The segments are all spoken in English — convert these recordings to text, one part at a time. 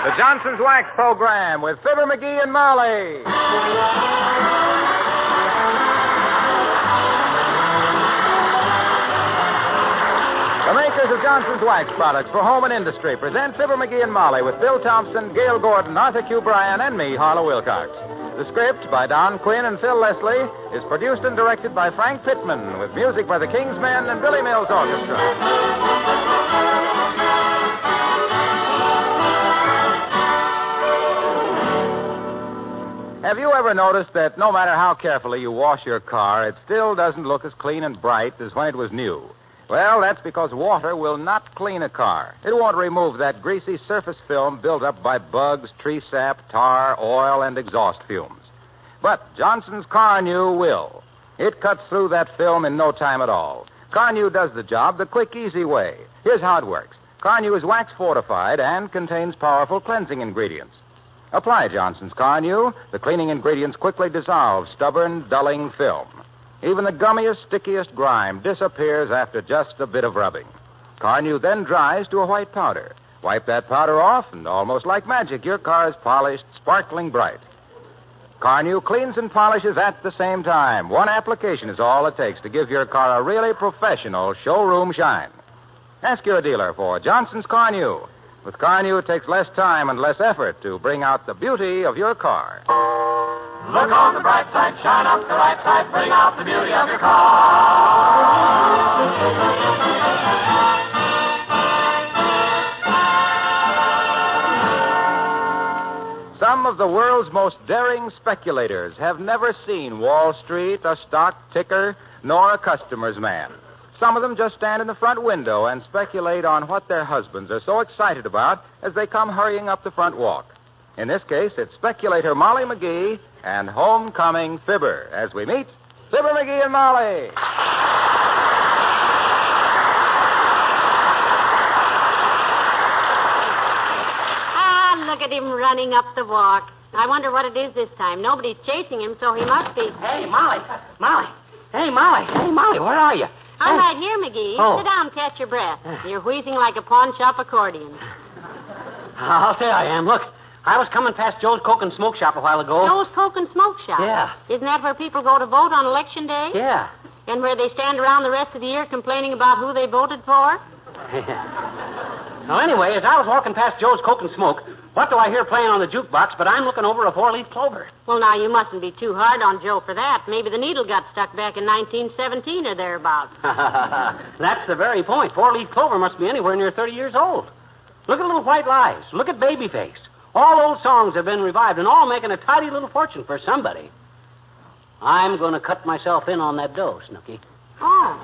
The Johnson's Wax Program with Fibber McGee and Molly. The makers of Johnson's Wax products for home and industry present Fibber McGee and Molly with Bill Thompson, Gail Gordon, Arthur Q. Bryan, and me, Harlow Wilcox. The script, by Don Quinn and Phil Leslie, is produced and directed by Frank Pittman, with music by the King's Men and Billy Mills Orchestra. Have you ever noticed that no matter how carefully you wash your car, it still doesn't look as clean and bright as when it was new? Well, that's because water will not clean a car. It won't remove that greasy surface film built up by bugs, tree sap, tar, oil, and exhaust fumes. But Johnson's Car-New will. It cuts through that film in no time at all. Car-New does the job the quick, easy way. Here's how it works. Car-New is wax-fortified and contains powerful cleansing ingredients. Apply Johnson's Car-New. The cleaning ingredients quickly dissolve stubborn, dulling film. Even the gummiest, stickiest grime disappears after just a bit of rubbing. Car-New then dries to a white powder. Wipe that powder off, and almost like magic, your car is polished, sparkling bright. Car-New cleans and polishes at the same time. One application is all it takes to give your car a really professional showroom shine. Ask your dealer for Johnson's Car-New. With Car-New, it takes less time and less effort to bring out the beauty of your car. Look on the bright side, shine up the right side, bring out the beauty of your car. Some of the world's most daring speculators have never seen Wall Street, a stock ticker, nor a customer's man. Some of them just stand in the front window and speculate on what their husbands are so excited about as they come hurrying up the front walk. In this case, it's speculator Molly McGee and homecoming Fibber as we meet Fibber McGee and Molly. Ah, look at him running up the walk. I wonder what it is this time. Nobody's chasing him, so he must be. Hey, Molly. Hey, Molly, where are you? I'm right here, McGee. Oh. Sit down and catch your breath. You're wheezing like a pawn shop accordion. I'll say I am. Look, I was coming past Joe's Coke and Smoke Shop a while ago. Joe's Coke and Smoke Shop? Yeah. Isn't that where people go to vote on Election Day? Yeah. And where they stand around the rest of the year complaining about who they voted for? Well, anyway, as I was walking past Joe's Coke and Smoke, what do I hear playing on the jukebox but I'm looking over a four-leaf clover? Well, now, you mustn't be too hard on Joe for that. Maybe the needle got stuck back in 1917 or thereabouts. That's the very point. Four-leaf clover must be anywhere near 30 years old. Look at Little White Lies. Look at Babyface. All old songs have been revived and all making a tidy little fortune for somebody. I'm going to cut myself in on that dough, Snooky. Oh.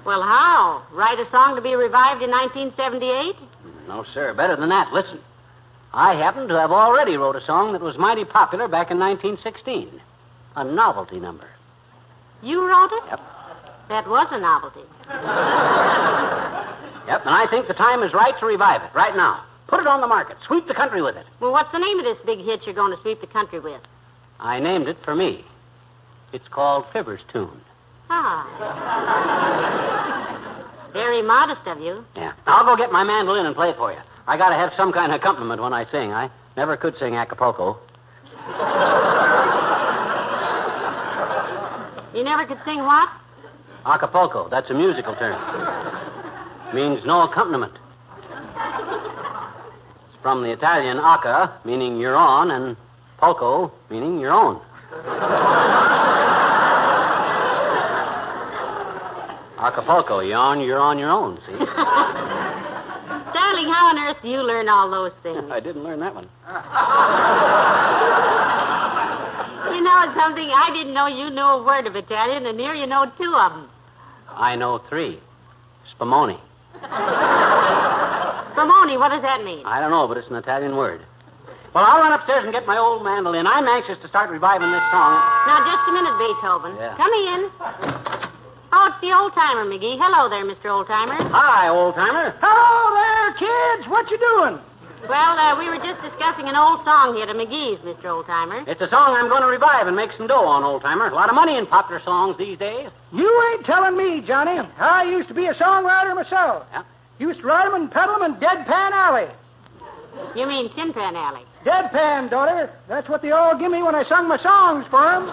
Well, how? Write a song to be revived in 1978? No, sir. Better than that. Listen. I happen to have already wrote a song that was mighty popular back in 1916. A novelty number. You wrote it? Yep. That was a novelty. Yep, and I think the time is right to revive it, right now. Put it on the market. Sweep the country with it. Well, what's the name of this big hit you're going to sweep the country with? I named it for me. It's called Fibber's Tune. Ah. Very modest of you. Yeah. I'll go get my mandolin and play it for you. I got to have some kind of accompaniment when I sing. I never could sing Acapulco. You never could sing what? Acapulco. That's a musical term. Means no accompaniment. It's from the Italian aca, meaning you're on, and poco, meaning your own. Acapulco, you're on your own, see? Darling, how on earth do you learn all those things? I didn't learn that one. You know something? I didn't know you knew a word of Italian, and here you know two of them. I know three. Spumoni. Spumoni, what does that mean? I don't know, but it's an Italian word. Well, I'll run upstairs and get my old mandolin. I'm anxious to start reviving this song. Now, just a minute, Beethoven. Yeah. Come in. Oh, it's the old-timer, McGee. Hello there, Mr. Old-timer. Hi, old-timer. Hello there, kids. What you doing? Well, we were just discussing an old song here to McGee's, Mr. Old-timer. It's a song I'm going to revive and make some dough on, old-timer. A lot of money in popular songs these days. You ain't telling me, Johnny. I used to be a songwriter myself. Yeah. Used to ride 'em and pedal 'em in Deadpan Alley. You mean Tin Pan Alley? Deadpan, daughter. That's what they all give me when I sung my songs for 'em.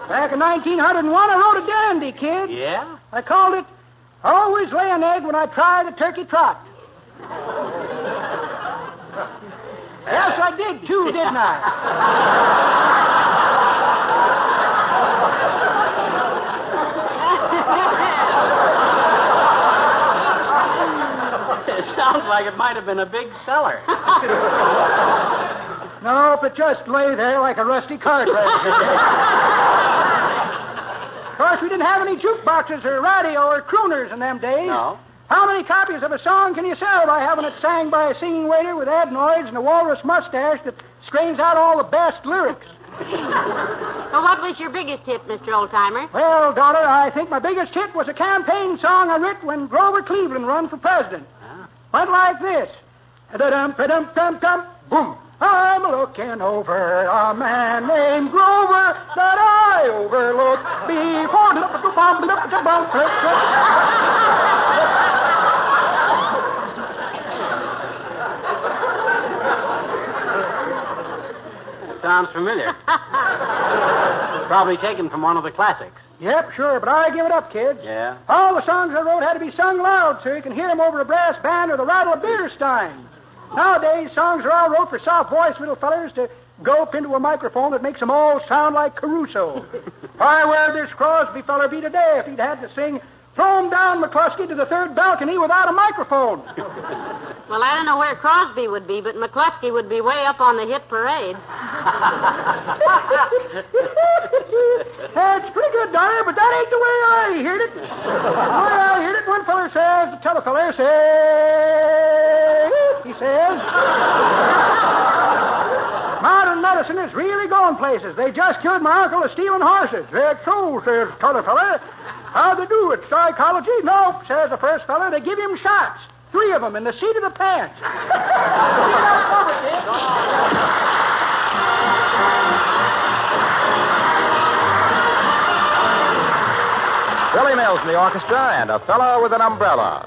Back in 1901, I wrote a dandy, kid. Yeah? I called it Always Lay an Egg When I Try the Turkey Trot. Yes, I did, too, didn't I? It sounds like it might have been a big seller. Nope, it just lay there like a rusty cart register. Of course, we didn't have any jukeboxes or radio or crooners in them days. No. How many copies of a song can you sell by having it sang by a singing waiter with adenoids and a walrus mustache that strains out all the best lyrics? Well, what was your biggest hit, Mr. Oldtimer? Well, daughter, I think my biggest hit was a campaign song I writ when Grover Cleveland run for president. Went like this. Da-dum, ba-dum, dum, dum, boom. I'm looking over a man named Grover that I overlooked before. Sounds familiar. Probably taken from one of the classics. Yep, sure, but I give it up, kids. Yeah? All the songs I wrote had to be sung loud so you can hear them over a brass band or the rattle of beer stein. Nowadays, songs are all wrote for soft-voiced little fellers to gulp into a microphone that makes them all sound like Caruso. Why, where'd this Crosby feller be today if he'd had to sing Throw 'em Down, McCluskey, to the third balcony without a microphone? Well, I don't know where Crosby would be, but McCluskey would be way up on the hit parade. That's pretty good, Donnie, but that ain't the way I heard it. The way I heard it, one feller says, the t'other feller says, he says, modern medicine is really going places. They just cured my uncle of stealing horses. That's so, says the t'other feller. How they do it? Psychology? Nope, says the first feller. They give him shots. 3 of them in the seat of the pants. Billy Mills in the orchestra and A Fella with an Umbrella.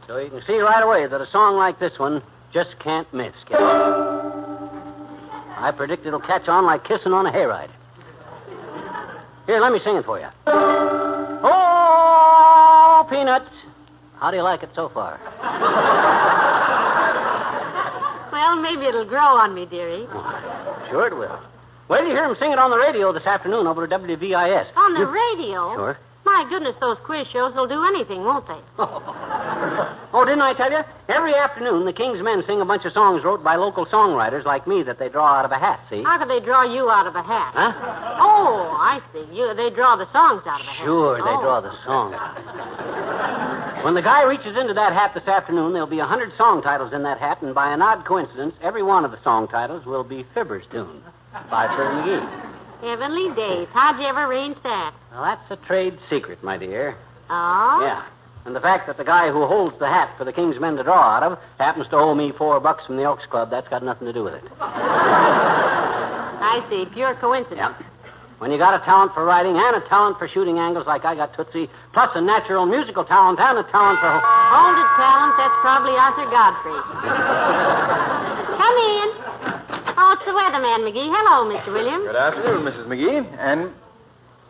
So you can see right away that a song like this one just can't miss, kid. I predict it'll catch on like kissing on a hayride. Here, let me sing it for you. Oh, Peanuts. How do you like it so far? Well, maybe it'll grow on me, dearie. Sure it will. Wait till you hear him sing it on the radio this afternoon over at WVIS. On the radio? Sure. My goodness, those quiz shows will do anything, won't they? Oh, didn't I tell you? Every afternoon, the King's Men sing a bunch of songs wrote by local songwriters like me that they draw out of a hat, see? How could they draw you out of a hat? Huh? Oh, I see. They draw the songs out of a hat. Sure, they draw the songs. When the guy reaches into that hat this afternoon, there'll be 100 song titles in that hat, and by an odd coincidence, every one of the song titles will be Fibber's tune by Fibber McGee. Heavenly days. How'd you ever arrange that? Well, that's a trade secret, my dear. Oh? Yeah. And the fact that the guy who holds the hat for the King's Men to draw out of happens to owe me $4 from the Elks Club, that's got nothing to do with it. I see. Pure coincidence. Yeah. When you got a talent for writing and a talent for shooting angles like I got, Tootsie, plus a natural musical talent and a talent for... Hold it, talent. That's probably Arthur Godfrey. Come in. Oh, it's the weatherman, McGee. Hello, Mr. Williams. Good afternoon, Mrs. McGee. And,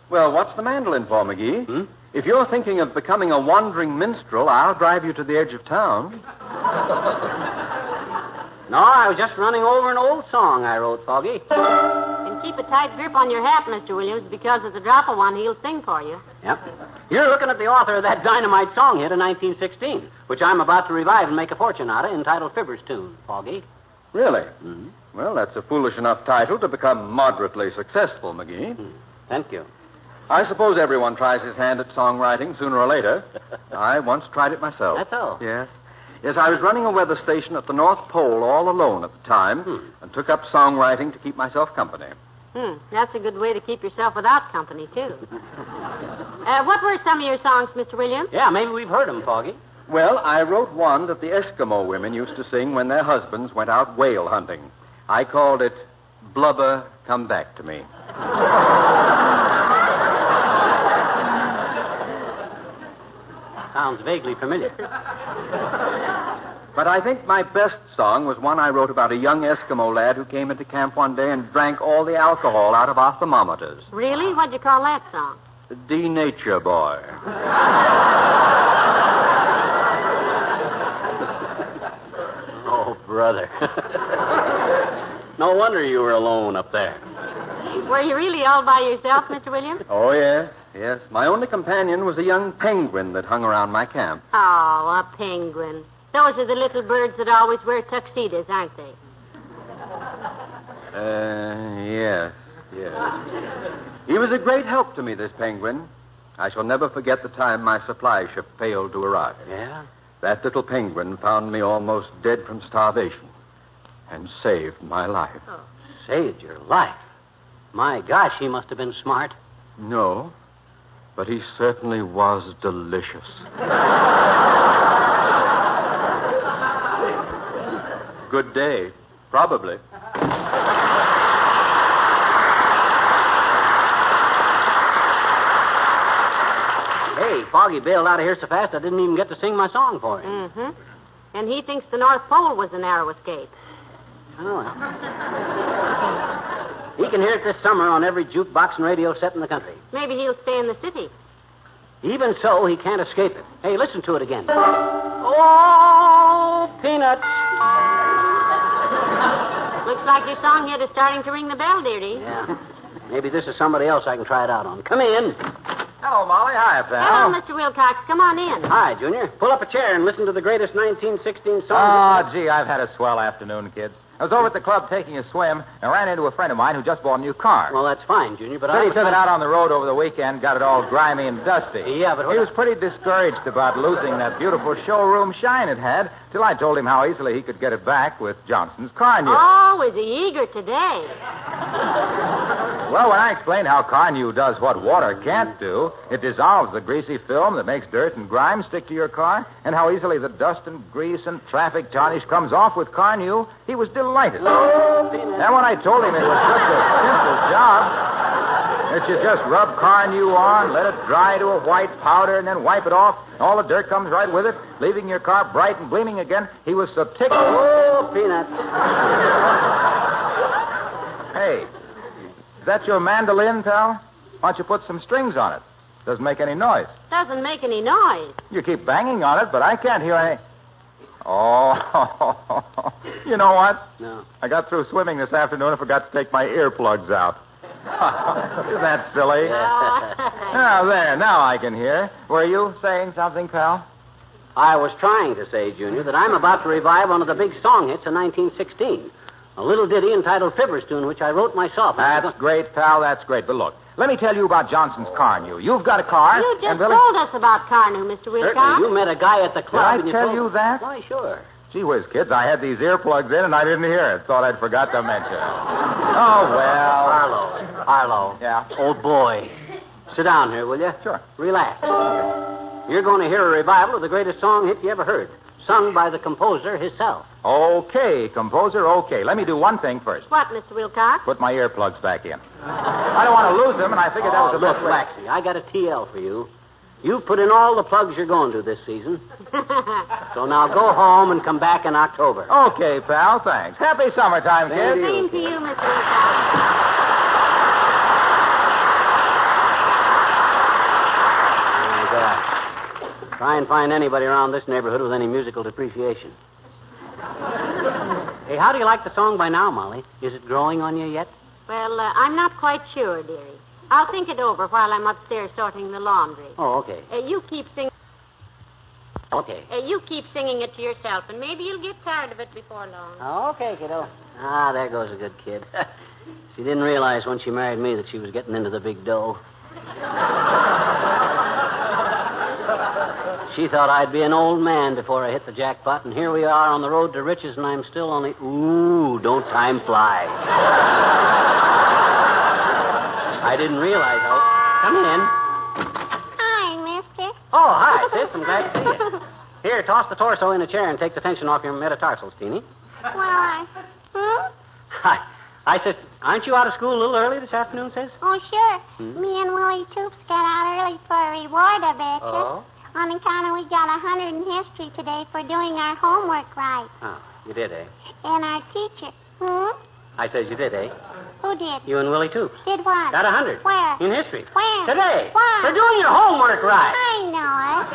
well, what's the mandolin for, McGee? Hmm? If you're thinking of becoming a wandering minstrel, I'll drive you to the edge of town. No, I was just running over an old song I wrote, Foggy. And keep a tight grip on your hat, Mr. Williams, because at the drop of one, he'll sing for you. Yep. You're looking at the author of that dynamite song hit in 1916, which I'm about to revive and make a fortune out of, entitled Fibber's Tune, Foggy. Really? Mm-hmm. Well, that's a foolish enough title to become moderately successful, McGee. Thank you. I suppose everyone tries his hand at songwriting sooner or later. I once tried it myself. That's all. Yes. Yes, I was running a weather station at the North Pole all alone at the time and took up songwriting to keep myself company. That's a good way to keep yourself without company, too. What were some of your songs, Mr. Williams? Yeah, maybe we've heard them, Foggy. Well, I wrote one that the Eskimo women used to sing when their husbands went out whale hunting. I called it Blubber, Come Back to Me. Sounds vaguely familiar. But I think my best song was one I wrote about a young Eskimo lad who came into camp one day and drank all the alcohol out of our thermometers. Really? What'd you call that song? D-Nature Boy. Oh, brother. No wonder you were alone up there. Were you really all by yourself, Mr. Williams? Oh, yes, yes. My only companion was a young penguin that hung around my camp. Oh, a penguin. Those are the little birds that always wear tuxedos, aren't they? Yes. He was a great help to me, this penguin. I shall never forget the time my supply ship failed to arrive. Yeah? That little penguin found me almost dead from starvation and saved my life. Oh. Saved your life? My gosh, he must have been smart. No, but he certainly was delicious. Good day. Probably. Hey, Foggy bailed out of here so fast I didn't even get to sing my song for him. Mm-hmm. And he thinks the North Pole was a narrow escape. Oh, well. He can hear it this summer on every jukebox and radio set in the country. Maybe he'll stay in the city. Even so, he can't escape it. Hey, listen to it again. Oh, peanuts. Looks like your song hit is starting to ring the bell, dearie. Yeah. Maybe this is somebody else I can try it out on. Come in. Hello, Molly. Hi, pal. Hello, Mr. Wilcox. Come on in. Hi, Junior. Pull up a chair and listen to the greatest 1916 song. Oh, gee, I've had a swell afternoon, kids. I was over at the club taking a swim and ran into a friend of mine who just bought a new car. Well, that's fine, Junior, but Said he took it out on the road over the weekend, got it all grimy and dusty. Yeah, but... He was pretty discouraged about losing that beautiful showroom shine it had, till I told him how easily he could get it back with Johnson's Car New. Oh, is he eager today? Well, when I explained how Car New does what water can't do, it dissolves the greasy film that makes dirt and grime stick to your car, and how easily the dust and grease and traffic tarnish comes off with Car New, he was delighted. And when I told him it was such a simple job that you just rub Car New on, let it dry to a white powder, and then wipe it off, and all the dirt comes right with it, leaving your car bright and gleaming again, he was so tickled. Oh, peanuts. Hey, is that your mandolin, pal? Why don't you put some strings on it? Doesn't make any noise. Doesn't make any noise. You keep banging on it, but I can't hear any... Oh, you know what? No. I got through swimming this afternoon and forgot to take my earplugs out. Isn't that silly? Now, there. Now I can hear. Were you saying something, pal? I was trying to say, Junior, that I'm about to revive one of the big song hits of 1916. A little ditty entitled Fibber's Tune, which I wrote myself. That's great, pal. That's great. But look, let me tell you about Johnson's car new. You've got a car. You just and Billy... told us about Carnu, Mr. Wilcox. Certainly. You met a guy at the club. Did I tell you that? Why, sure. Gee whiz, kids, I had these earplugs in and I didn't hear it. Thought I'd forgot to mention. Oh, well. Harlow. Yeah? Old boy. Sit down here, will you? Sure. Relax. You're going to hear a revival of the greatest song hit you ever heard, sung by the composer himself. Okay, composer, okay. Let me do one thing first. What, Mr. Wilcox? Put my earplugs back in. I don't want to lose them, and I figured that was a look, best way. Waxy, I got a TL for you. You put in all the plugs you're going to this season. So now go home and come back in October. Okay, pal, thanks. Happy summertime, kids. Same to you, Mr. Wilcox. Try and find anybody around this neighborhood with any musical depreciation. Hey, how do you like the song by now, Molly? Is it growing on you yet? Well, I'm not quite sure, dearie. I'll think it over while I'm upstairs sorting the laundry. Oh, okay. You keep singing. Okay. You keep singing it to yourself, and maybe you'll get tired of it before long. Okay, kiddo. Ah, there goes a good kid. She didn't realize when she married me that she was getting into the big dough. She thought I'd be an old man before I hit the jackpot, and here we are on the road to riches, and I'm still only... Ooh, don't time fly. I didn't realize how... Come in. Hi, mister. Oh, hi, sis. I'm glad to see you. Here, toss the torso in a chair and take the tension off your metatarsals, Teeny. Well, I said, aren't you out of school a little early this afternoon, sis? Oh, sure. Me and Willie Toops got out early for a reward, I betcha. Oh? On account of we got 100 in history today for doing our homework right. Oh, you did, eh? And our teacher. I said you did, eh? Who did? You and Willie Toops. Did what? Got 100. Where? In history. Where? Today. Why? For doing your homework right. I know it.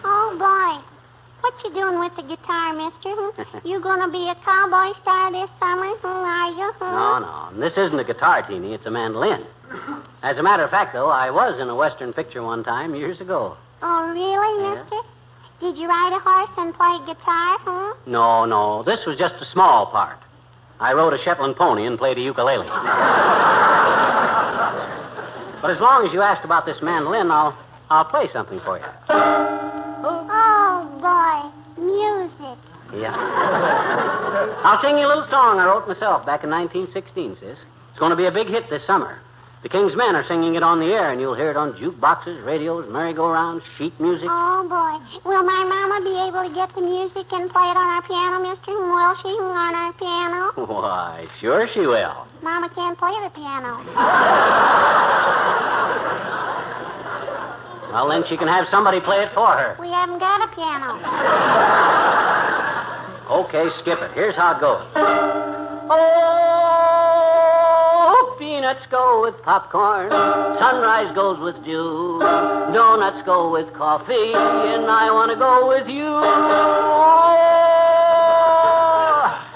Oh, boy. What you doing with the guitar, mister? You gonna be a cowboy star this summer? Are you? No. This isn't a guitar, Teeny. It's a mandolin. As a matter of fact, though, I was in a Western picture one time years ago. Oh, really, Yeah. mister? Did you ride a horse and play guitar, No. This was just a small part. I rode a Shetland pony and played a ukulele. But as long as you asked about this mandolin, I'll play something for you. Oh, boy. Music. Yeah. I'll sing you a little song I wrote myself back in 1916, sis. It's going to be a big hit this summer. The King's Men are singing it on the air, and you'll hear it on jukeboxes, radios, merry-go-rounds, sheet music. Oh, boy. Will my mama be able to get the music and play it on our piano, mister? Will she on our piano? Why, sure she will. Mama can't play the piano. Well, then she can have somebody play it for her. We haven't got a piano. Okay, skip it. Here's how it goes. Oh, peanuts go with popcorn. Sunrise goes with dew. Donuts go with coffee. And I want to go with you. Oh,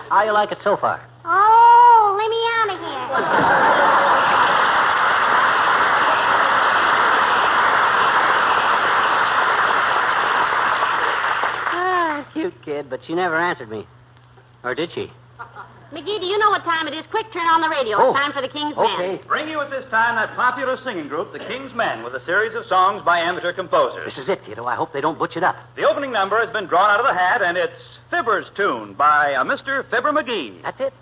how you like it so far? Oh, let me out of here. Cute kid, but she never answered me. Or did she? McGee, do you know what time it is? Quick, turn on the radio. Oh. It's time for the King's Men. Okay. Bring you at this time that popular singing group, the King's Men, with a series of songs by amateur composers. This is it, kiddo. I hope they don't butch it up. The opening number has been drawn out of the hat, and it's Fibber's Tune by a Mr. Fibber McGee. That's it.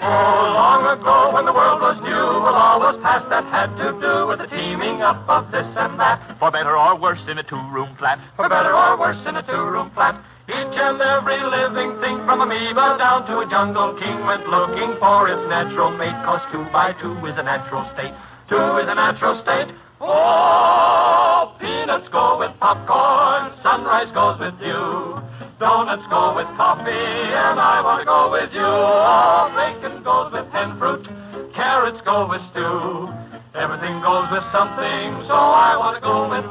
Long ago when the world was new, a law was passed that had to do with the teaming up of this and that. For better or worse in a two-room flat. For better or worse in a two-room flat. Each and every living thing from amoeba down to a jungle king went looking for its natural mate, 'cause 2 by 2 is a natural state. 2 is a natural state. Oh, peanuts go with popcorn, sunrise goes with you. Donuts go with coffee, and I want to go with you. Oh, bacon goes with hen fruit, carrots go with stew. Everything goes with something, so I want to go with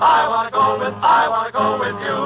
you.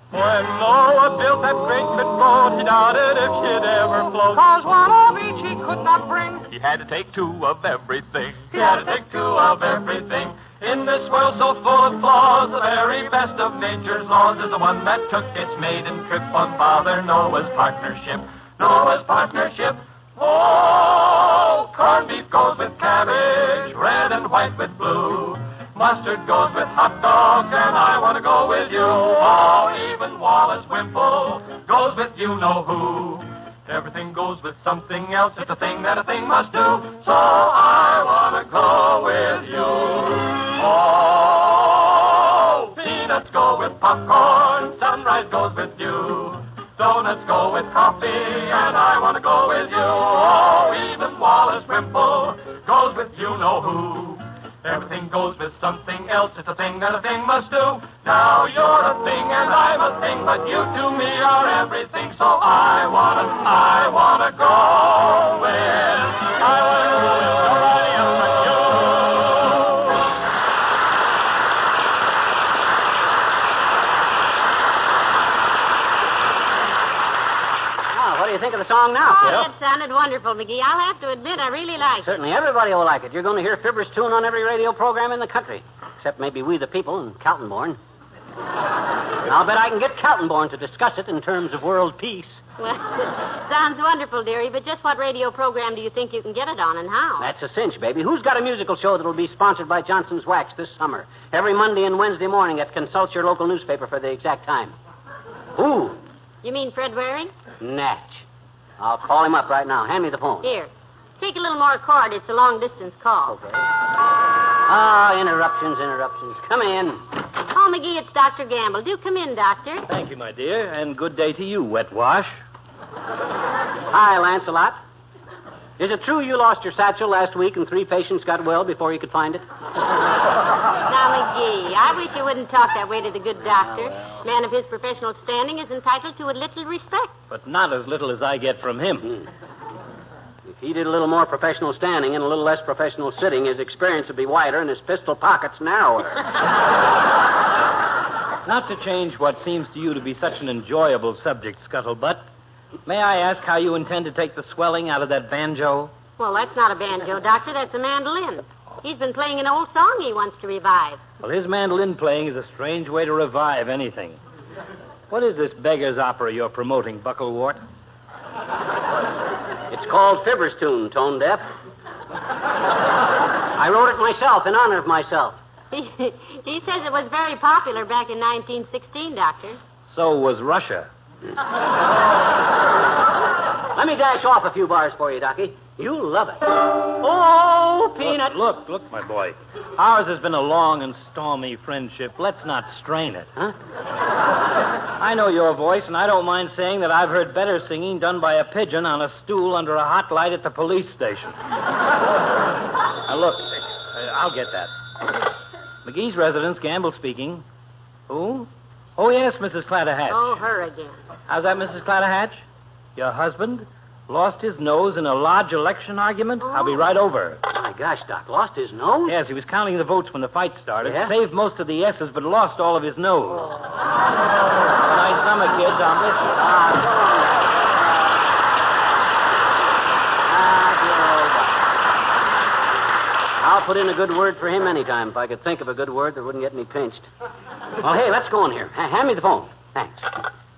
When Noah built that great big boat, he doubted if she'd ever float. 'Cause one of each he could not bring. He had to take two of everything. He had to take two of everything. In this world so full of flaws, the very best of nature's laws is the one that took its maiden trip on Father Noah's partnership. Noah's partnership. Oh, corned beef goes with cabbage, red and white with blue. Mustard goes with hot dogs, and I want to go with you. Oh, even Wallace Wimple goes with you-know-who. Everything goes with something else. It's a thing that a thing must do. So I want to go with you. Oh, peanuts go with popcorn. Sunrise goes with you. Donuts go with coffee, and I want to go with you. Oh, even Wallace Wimple goes with you-know-who. Everything goes with something else. It's a thing that a thing must do. Now you're a thing and I'm a thing, but you to me are everything. So I wanna go with. I wanna go with somebody else but you. What do you think of the song now, Oh, kiddo? that sounded wonderful, McGee. I'll have to admit I really like it. Certainly everybody will like it. You're going to hear Fibber's tune on every radio program in the country. Except maybe We the People and Caltonborn. I'll bet I can get Caltonborn to discuss it in terms of world peace. Well, sounds wonderful, dearie, but just what radio program do you think you can get it on and how? That's a cinch, baby. Who's got a musical show that'll be sponsored by Johnson's Wax this summer? Every Monday and Wednesday morning at consult your local newspaper for the exact time. Who? You mean Fred Waring? Natch. I'll call him up right now. Hand me the phone. Here. Take a little more cord. It's a long-distance call. Okay. Ah, interruptions. Come in. Oh, McGee, it's Dr. Gamble. Do come in, Doctor. Thank you, my dear, and good day to you, Wet Wash. Hi, Lancelot. Is it true you lost your satchel last week and 3 patients got well before you could find it? Now, McGee, I wish you wouldn't talk that way to the good doctor. Man of his professional standing is entitled to a little respect. But not as little as I get from him. If he did a little more professional standing and a little less professional sitting, his experience would be wider and his pistol pockets narrower. Not to change what seems to you to be such an enjoyable subject, Scuttlebutt, may I ask how you intend to take the swelling out of that banjo? Well, that's not a banjo, Doctor. That's a mandolin. He's been playing an old song he wants to revive. Well, his mandolin playing is a strange way to revive anything. What is this beggar's opera you're promoting, Bucklewart? It's called Fibber's Tune, Tone Deaf. I wrote it myself in honor of myself. He says it was very popular back in 1916, Doctor. So was Russia. Let me dash off a few bars for you, Docky. You'll love it. Oh, Peanut. Look, my boy. Ours has been a long and stormy friendship. Let's not strain it. Huh? I know your voice, and I don't mind saying that I've heard better singing done by a pigeon on a stool under a hot light at the police station. Now, look, I'll get that. McGee's residence, Gamble speaking. Who? Oh, yes, Mrs. Clatterhatch. Oh, her again. How's that, Mrs. Clatterhatch? Your husband lost his nose in a large election argument? I'll be right over. My gosh, Doc, lost his nose? Yes, he was counting the votes when the fight started. Yeah? Saved most of the yeses, but lost all of his nose. Nice summer, kids. I'll miss you. I'll put in a good word for him anytime if I could think of a good word that wouldn't get me pinched. Well, hey, let's go in here. Hand me the phone. Thanks.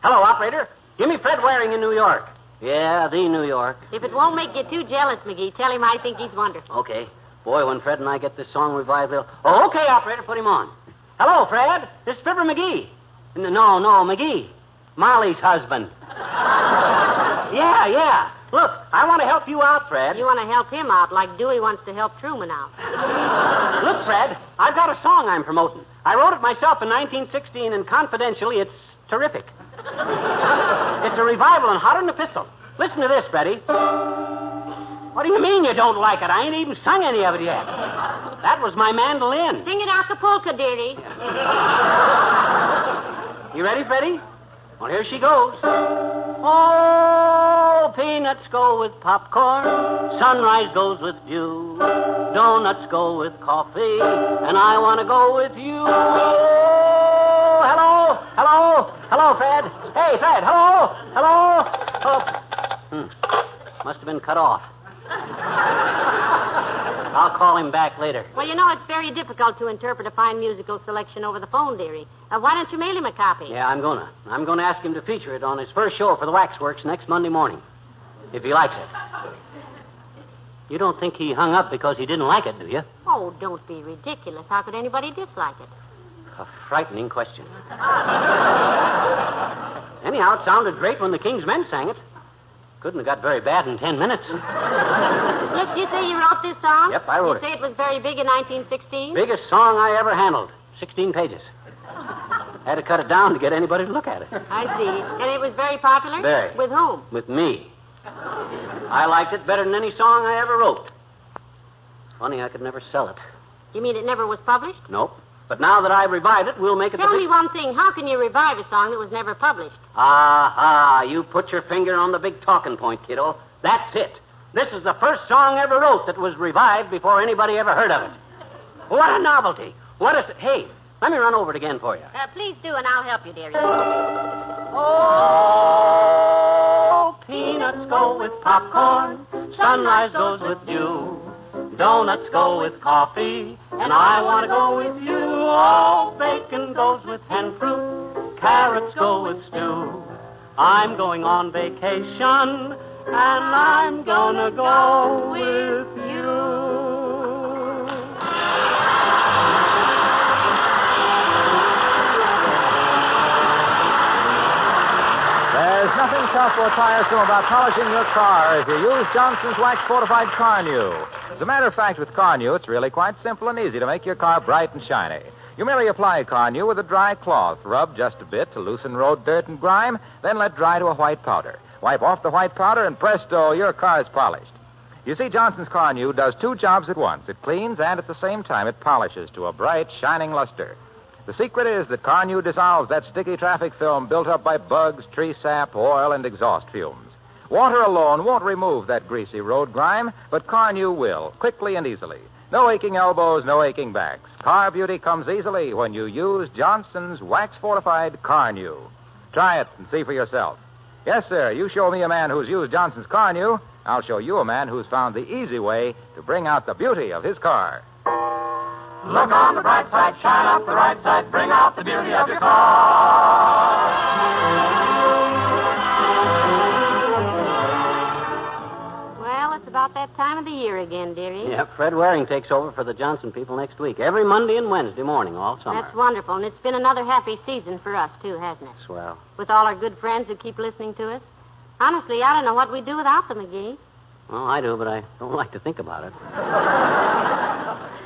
Hello, operator. Give me Fred Waring in New York. Yeah, the New York. If it won't make you too jealous, McGee, tell him I think he's wonderful. Okay. Boy, when Fred and I get this song revived, they'll... Oh, okay, operator, put him on. Hello, Fred. This is Fibber McGee. No, McGee. Molly's husband. Yeah. Look, I want to help you out, Fred. You want to help him out like Dewey wants to help Truman out. Look, Fred, I've got a song I'm promoting. I wrote it myself in 1916, and confidentially, it's terrific. It's a revival and hotter than a pistol. Listen to this, Freddie. What do you mean you don't like it? I ain't even sung any of it yet. That was my mandolin. Sing it Acapulco, dearie. You ready, Freddie? Well, here she goes. Oh, Oh, peanuts go with popcorn. Sunrise goes with dew. Donuts go with coffee. And I want to go with you. Oh, hello. Hello. Hello, Fred. Hey, Fred. Hello. Hello. Oh. Must have been cut off. I'll call him back later. Well, you know, it's very difficult to interpret a fine musical selection over the phone, dearie. Why don't you mail him a copy? Yeah, I'm gonna. I'm gonna ask him to feature it on his first show for the Waxworks next Monday morning, if he likes it. You don't think he hung up because he didn't like it, do you? Oh, don't be ridiculous. How could anybody dislike it? A frightening question. Anyhow, it sounded great when the King's Men sang it. Couldn't have got very bad in 10 minutes. Look, you say you wrote this song? Yep, I wrote it. You say it was very big in 1916? Biggest song I ever handled. 16 pages. Had to cut it down to get anybody to look at it. I see. And it was very popular? Very. With whom? With me. I liked it better than any song I ever wrote. Funny I could never sell it. You mean it never was published? Nope. But now that I revived it, we'll make it... Tell me one thing. How can you revive a song that was never published? Aha. You put your finger on the big talking point, kiddo. That's it. This is the first song I ever wrote that was revived before anybody ever heard of it. What a novelty. What a... Hey, let me run over it again for you. Please do, and I'll help you, dearie. Oh, peanuts go with popcorn. Sunrise goes with dew. Donuts go with coffee. And I want to go with you. Oh, bacon goes with hen fruit. Carrots go with stew. I'm going on vacation. And I'm gonna go with you. There's nothing tough or tiresome about polishing your car if you use Johnson's Wax Fortified Car New. As a matter of fact, with Car New, it's really quite simple and easy to make your car bright and shiny. You merely apply Car New with a dry cloth. Rub just a bit to loosen road dirt and grime, then let dry to a white powder. Wipe off the white powder, and presto, your car is polished. You see, Johnson's Car New does two jobs at once. It cleans, and at the same time, it polishes to a bright, shining luster. The secret is that Car New dissolves that sticky traffic film built up by bugs, tree sap, oil, and exhaust fumes. Water alone won't remove that greasy road grime, but Car New will, quickly and easily. No aching elbows, no aching backs. Car beauty comes easily when you use Johnson's Wax-Fortified Car New. Try it and see for yourself. Yes, sir, you show me a man who's used Johnson's Car New, I'll show you a man who's found the easy way to bring out the beauty of his car. Look on the bright side, shine up the right side, bring out the beauty of your car. Well, it's about that time of the year again, dearie. Yeah, Fred Waring takes over for the Johnson people next week. Every Monday and Wednesday morning all summer. That's wonderful, and it's been another happy season for us, too, hasn't it? Swell. With all our good friends who keep listening to us. Honestly, I don't know what we'd do without them, McGee. Well, I do, but I don't like to think about it.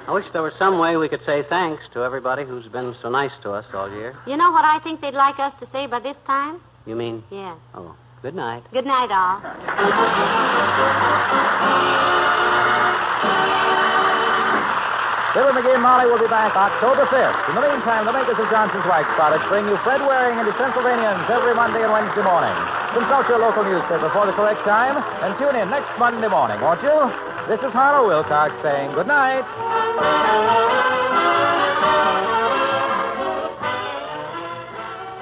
I wish there was some way we could say thanks to everybody who's been so nice to us all year. You know what I think they'd like us to say by this time? You mean? Yes. Oh, good night. Good night, all. Fibber McGee and Molly will be back October 5th. In the meantime, the makers of Johnson's Wax products bring you Fred Waring and his Pennsylvanians every Monday and Wednesday morning. Consult your local newspaper for the correct time and tune in next Monday morning, won't you? This is Harlow Wilcox saying good night.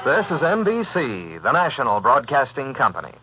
This is NBC, the national broadcasting company.